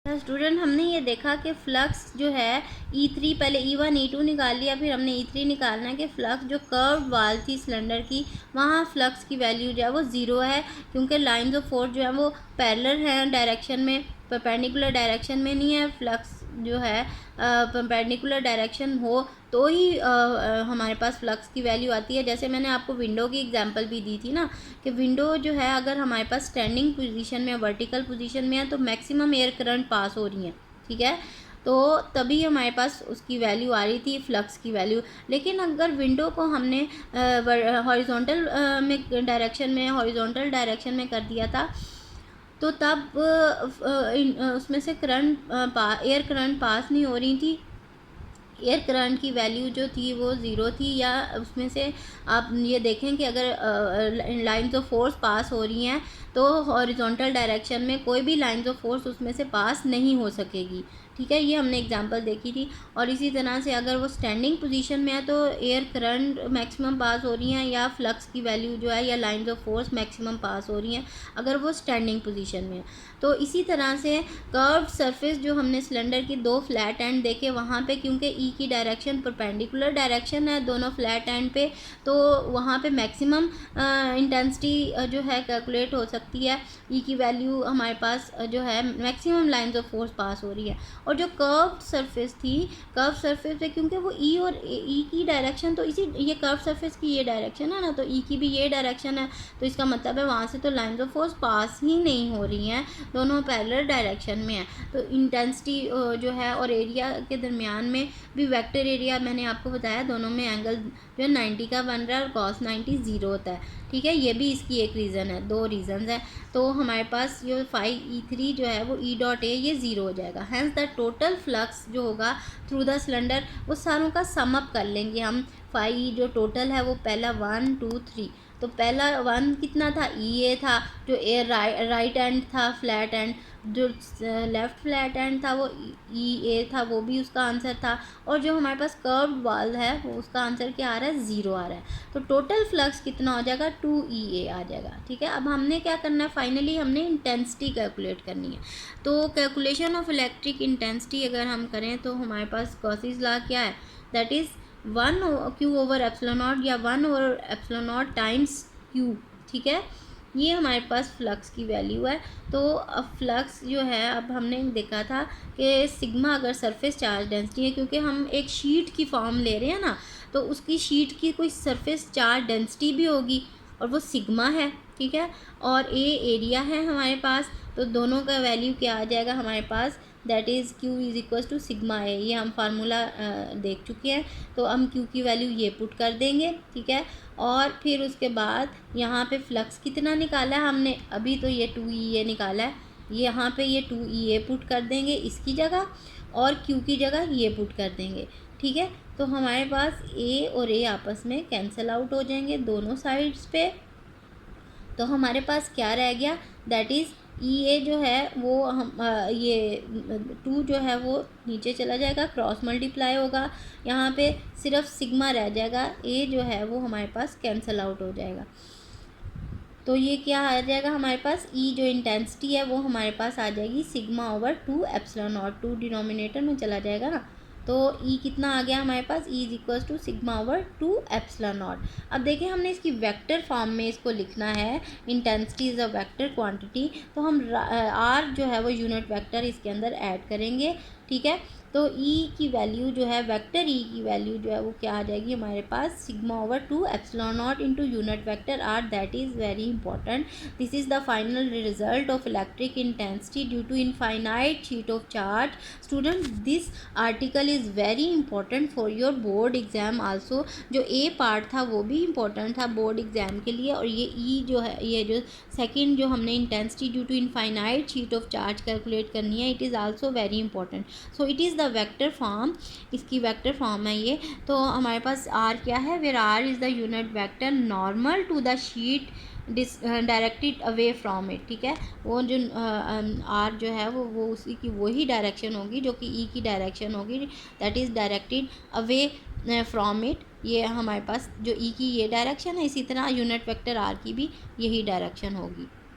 Student हमने ये देखा कि फ्लक्स जो है E3 पहले E1 E2 निकाल लिया, फिर हमने E3 निकालना है कि फ्लक्स जो कर्व वाल थी सिलेंडर की वहाँ फ्लक्स की वैल्यू जो है वो ज़ीरो है, क्योंकि लाइंस ऑफ फोर्स जो है वो पैरेलल हैं डायरेक्शन में, परपेंडिकुलर डायरेक्शन में नहीं है। फ्लक्स जो है परपेंडिकुलर डायरेक्शन हो तो ही हमारे पास फ्लक्स की वैल्यू आती है। जैसे मैंने आपको विंडो की एग्जांपल भी दी थी ना, कि विंडो जो है अगर हमारे पास स्टैंडिंग पोजीशन में, वर्टिकल पोजीशन में है तो मैक्सिमम एयर करंट पास हो रही है, ठीक है, तो तभी हमारे पास उसकी वैल्यू आ रही थी फ्लक्स की वैल्यू। लेकिन अगर विंडो को हमने हॉरिजॉन्टल में डायरेक्शन में, हॉरिजॉन्टल डायरेक्शन में कर दिया था तो तब उसमें से एयर करंट पास नहीं हो रही थी। एयर करंट की वैल्यू जो थी वो ज़ीरो थी, या उसमें से आप ये देखें कि अगर लाइंस ऑफ फोर्स पास हो रही हैं तो हॉरिजॉन्टल डायरेक्शन में कोई भी लाइंस ऑफ फोर्स उसमें से पास नहीं हो सकेगी, ठीक है। ये हमने एग्जांपल देखी थी। और इसी तरह से अगर वो स्टैंडिंग पोजीशन में है तो एयर करंट मैक्सिमम पास हो रही हैं, या फ्लक्स की वैल्यू जो है या lines of force maximum pass हो रही हैं अगर वो स्टैंडिंग पोजीशन में है। तो इसी तरह से कर्व्ड सरफेस जो हमने सिलेंडर की दो फ्लैट एंड देखे वहाँ पे, क्योंकि ई की डायरेक्शन परपेंडिकुलर डायरेक्शन है दोनों फ्लैट एंड पे, तो वहाँ पे मैक्सिमम इंटेंसिटी जो है कैलकुलेट हो सकती है। ई की वैल्यू हमारे पास जो है maximum lines of force pass हो रही है। और जो कर्व्ड सरफेस थी, कर्व सरफेस पे क्योंकि वो ई और ई की डायरेक्शन, तो इसी ये कर्व सरफेस की ये डायरेक्शन है ना, तो ई की भी ये डायरेक्शन है, तो इसका मतलब है वहाँ से तो लाइंस ऑफ फोर्स पास ही नहीं हो रही हैं, दोनों पैरेलल डायरेक्शन में है। तो इंटेंसिटी जो है और एरिया के दरमियान में भी वेक्टर एरिया मैंने आपको बताया, दोनों में एंगल जो है 90 का बन रहा है और cos 90 ज़ीरो होता है, ठीक है। ये भी इसकी एक रीज़न है, दो रीज़न्स हैं। तो हमारे पास जो E3 जो है वो E डॉट ए ये ज़ीरो हो जाएगा। हैंस द टोटल फ्लक्स जो होगा थ्रू द सिलेंडर, वो सारों का सम अप कर लेंगे हम। जो टोटल है वो पहला 1 2 3, तो पहला 1 कितना था, E था, जो राइट एंड था फ्लैट एंड, जो लेफ़्ट फ्लैट एंड था वो E था, वो भी उसका आंसर था। और जो हमारे पास कर्व्ड वाल है वो उसका आंसर क्या आ रहा है, ज़ीरो आ रहा है। तो टोटल फ्लक्स कितना हो जाएगा, 2EA आ जाएगा, ठीक है। अब हमने क्या करना है, फाइनली हमने इंटेंसिटी कैलकुलेट करनी है। तो कैलकुलेशन ऑफ इलेक्ट्रिक इंटेंसिटी अगर हम करें तो हमारे पास गॉसिस लॉ क्या है, that is 1 Q over epsilon not, या 1 over epsilon not times Q, ठीक है। ये हमारे पास फ्लक्स की वैल्यू है। तो अब फ्लक्स जो है, अब हमने देखा था कि सिग्मा अगर सरफेस चार्ज डेंसिटी है, क्योंकि हम एक शीट की फॉर्म ले रहे हैं ना, तो उसकी शीट की कोई सरफेस चार्ज डेंसिटी भी होगी और वो सिग्मा है, ठीक है। और ए एरिया है हमारे पास, तो दोनों का वैल्यू क्या आ जाएगा हमारे पास, that is Q is equal to sigma A. ये हम फार्मूला देख चुके हैं, तो हम Q की वैल्यू ये पुट कर देंगे, ठीक है। और फिर उसके बाद यहाँ पे फ्लक्स कितना निकाला है हमने, अभी तो ये 2EA निकाला है, यहाँ पे ये 2EA पुट कर देंगे इसकी जगह, और Q की जगह ये पुट कर देंगे, ठीक है। तो हमारे पास A और A आपस में कैंसिल आउट हो जाएंगे दोनों साइड्स पे। तो हमारे पास क्या रह गया, दैट इज़ EA जो है वो हम ये 2 जो है वो नीचे चला जाएगा, क्रॉस मल्टीप्लाई होगा, यहाँ पे सिर्फ सिग्मा रह जाएगा, A जो है वो हमारे पास कैंसिल आउट हो जाएगा। तो ये क्या आ जाएगा हमारे पास, E जो इंटेंसिटी है वो हमारे पास आ जाएगी sigma over 2 epsilon not, 2 denominator में चला जाएगा ना, तो E कितना आ गया हमारे पास, E is equal to sigma over 2 epsilon naught. अब देखिए हमने इसकी वेक्टर फॉर्म में इसको लिखना है, intensity is a vector quantity, तो हम R जो है वो यूनिट वेक्टर इसके अंदर ऐड करेंगे, ठीक है। तो E की वैल्यू जो है, वेक्टर E की वैल्यू जो है वो क्या आ जाएगी हमारे पास, sigma over 2 epsilon naught into unit vector R, that is very important. This is the final result of electric intensity due to infinite sheet of charge. Student this article is very important for your board exam also. जो A part था वो भी important था board exam के लिए, और ये E जो है, ये जो सेकेंड जो हमने intensity due to infinite sheet of charge calculate करनी है, it is also very important. So it is the vector form, इसकी वेक्टर फॉर्म है ये। तो हमारे पास R क्या है, where R is the unit vector normal to the sheet directed away from it, ठीक है। वो जो R जो है वो उसी की वही डायरेक्शन होगी जो कि E की डायरेक्शन होगी, that is directed away from it. ये हमारे पास जो E की ये डायरेक्शन है, इसी तरह यूनिट वेक्टर R की भी यही डायरेक्शन होगी।